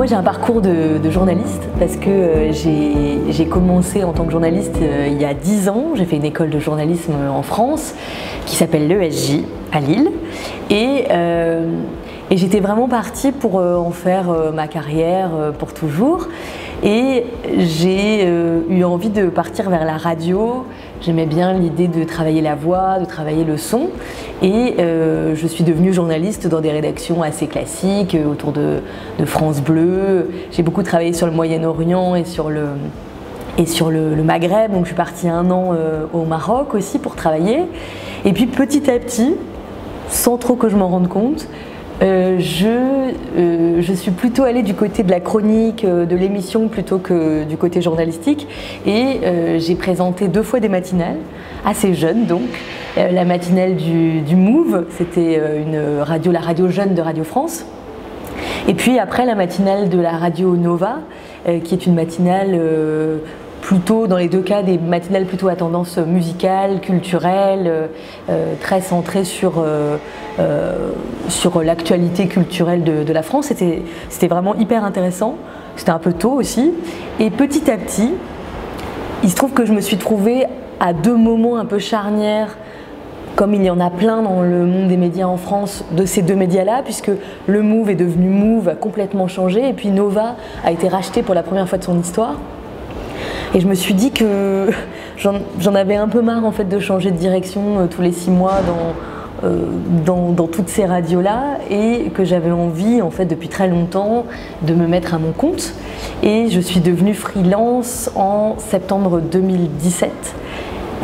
Moi j'ai un parcours de journaliste parce que j'ai commencé en tant que journaliste il y a 10 ans. J'ai fait une école de journalisme en France qui s'appelle l'ESJ à Lille et j'étais vraiment partie pour en faire ma carrière pour toujours. Et j'ai eu envie de partir vers la radio. J'aimais bien l'idée de travailler la voix, de travailler le son. Et je suis devenue journaliste dans des rédactions assez classiques autour de France Bleu. J'ai beaucoup travaillé sur le Moyen-Orient et sur le Maghreb. Donc je suis partie 1 an au Maroc aussi pour travailler. Et puis petit à petit, sans trop que je m'en rende compte, je suis plutôt allée du côté de la chronique, de l'émission plutôt que du côté journalistique et j'ai présenté 2 fois des matinales, assez jeunes donc. La matinale du Move, c'était la radio jeune de Radio France. Et puis après la matinale de la radio Nova, qui est une matinale plutôt, dans les 2 cas, des matinales plutôt à tendance musicale, culturelle, très centrée sur l'actualité culturelle de la France. C'était vraiment hyper intéressant, c'était un peu tôt aussi. Et petit à petit, il se trouve que je me suis trouvée à 2 moments un peu charnières, comme il y en a plein dans le monde des médias en France, de ces 2 médias-là, puisque le Move est devenu Move, a complètement changé, et puis Nova a été racheté pour la première fois de son histoire. Et je me suis dit que j'en avais un peu marre en fait de changer de direction tous les 6 mois dans toutes ces radios-là et que j'avais envie en fait depuis très longtemps de me mettre à mon compte. Et je suis devenue freelance en septembre 2017.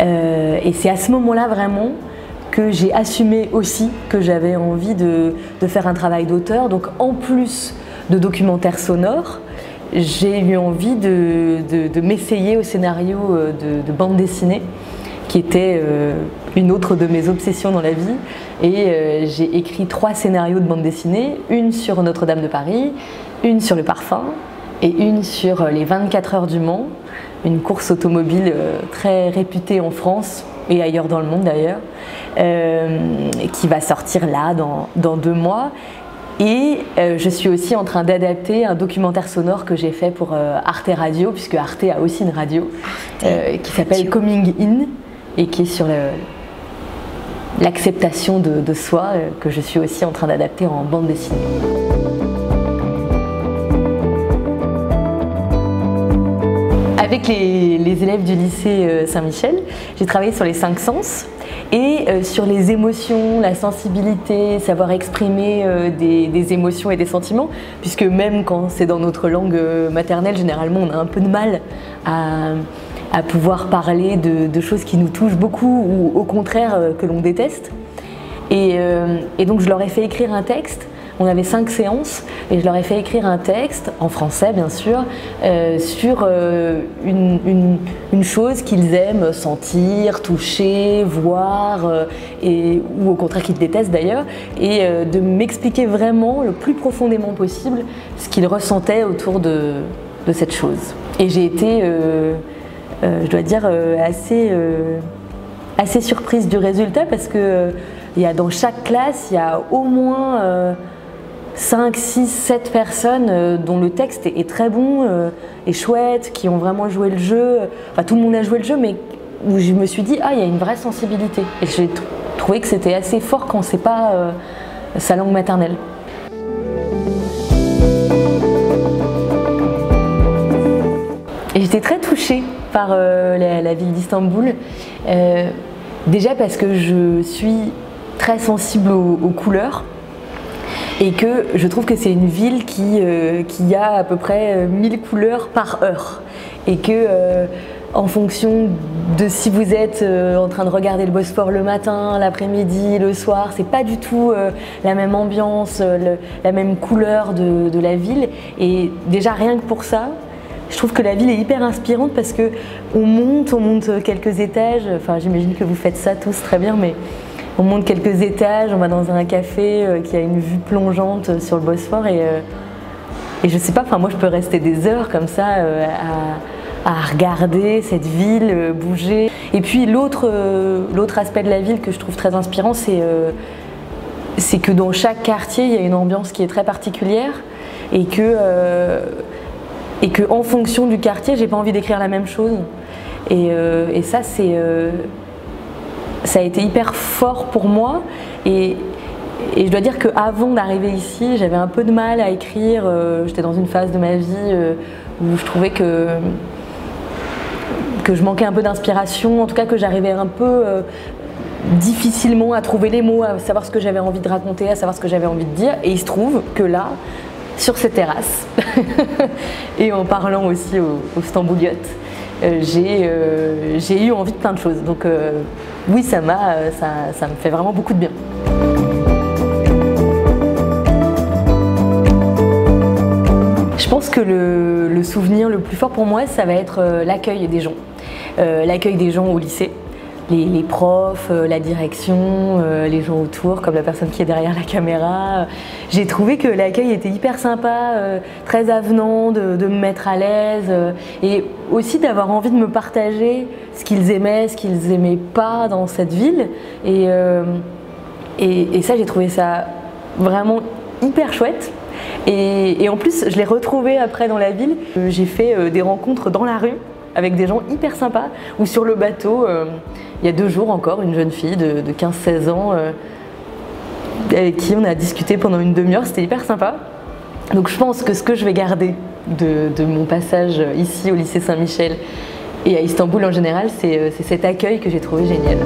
Et c'est à ce moment-là vraiment que j'ai assumé aussi que j'avais envie de faire un travail d'auteur. Donc en plus de documentaires sonores, j'ai eu envie de m'essayer au scénario de bande dessinée, qui était une autre de mes obsessions dans la vie. Et j'ai écrit 3 scénarios de bande dessinée, une sur Notre-Dame de Paris, une sur le parfum et une sur les 24 heures du Mans, une course automobile très réputée en France et ailleurs dans le monde d'ailleurs, qui va sortir là dans 2 mois. Et je suis aussi en train d'adapter un documentaire sonore que j'ai fait pour Arte Radio, puisque Arte a aussi une radio qui s'appelle Coming In et qui est sur l'acceptation de soi, que je suis aussi en train d'adapter en bande dessinée. Avec les élèves du lycée Saint-Michel, j'ai travaillé sur les 5 sens et sur les émotions, la sensibilité, savoir exprimer des émotions et des sentiments, puisque même quand c'est dans notre langue maternelle, généralement on a un peu de mal à pouvoir parler de choses qui nous touchent beaucoup ou au contraire que l'on déteste. Et donc je leur ai fait écrire un texte. On avait 5 séances et je leur ai fait écrire un texte, en français bien sûr, sur une chose qu'ils aiment sentir, toucher, voir, ou au contraire qu'ils détestent d'ailleurs, et de m'expliquer vraiment le plus profondément possible ce qu'ils ressentaient autour de cette chose. Et j'ai été, je dois dire, assez surprise du résultat parce que dans chaque classe, il y a au moins 5, 6, 7 personnes dont le texte est très bon et chouette, qui ont vraiment joué le jeu. Enfin, tout le monde a joué le jeu, mais où je me suis dit, ah, il y a une vraie sensibilité. Et j'ai trouvé que c'était assez fort quand c'est pas sa langue maternelle. Et j'étais très touchée par la ville d'Istanbul. Déjà parce que je suis très sensible aux couleurs. Et que je trouve que c'est une ville qui a à peu près 1000 couleurs par heure. Et que en fonction de si vous êtes en train de regarder le Bosphore le matin, l'après-midi, le soir, c'est pas du tout la même ambiance, la même couleur de la ville. Et déjà rien que pour ça, je trouve que la ville est hyper inspirante parce que on monte quelques étages. Enfin, j'imagine que vous faites ça tous très bien, mais on monte quelques étages, on va dans un café qui a une vue plongeante sur le Bosphore et je sais pas, enfin moi je peux rester des heures comme ça à regarder cette ville bouger. Et puis l'autre aspect de la ville que je trouve très inspirant, c'est que dans chaque quartier il y a une ambiance qui est très particulière et que en fonction du quartier, j'ai pas envie d'écrire la même chose. Et ça, ça a été hyper fort pour moi. Et je dois dire qu'avant d'arriver ici, j'avais un peu de mal à écrire. J'étais dans une phase de ma vie où je trouvais que je manquais un peu d'inspiration, en tout cas que j'arrivais un peu difficilement à trouver les mots, à savoir ce que j'avais envie de raconter, à savoir ce que j'avais envie de dire. Et il se trouve que là, sur cette terrasse, et en parlant aussi aux Stambouliotes, j'ai eu envie de plein de choses. Donc oui, ça me fait vraiment beaucoup de bien. Je pense que le souvenir le plus fort pour moi, ça va être l'accueil des gens. L'accueil des gens au lycée. Les profs, la direction, les gens autour, comme la personne qui est derrière la caméra. J'ai trouvé que l'accueil était hyper sympa, très avenant, de me mettre à l'aise et aussi d'avoir envie de me partager ce qu'ils aimaient, ce qu'ils n'aimaient pas dans cette ville. Et ça, j'ai trouvé ça vraiment hyper chouette. Et en plus, je l'ai retrouvé après dans la ville. J'ai fait des rencontres dans la rue avec des gens hyper sympas, ou sur le bateau, il y a 2 jours encore, une jeune fille de 15-16 ans avec qui on a discuté pendant une demi-heure, c'était hyper sympa. Donc je pense que ce que je vais garder de mon passage ici au lycée Saint-Michel et à Istanbul en général, c'est cet accueil que j'ai trouvé génial.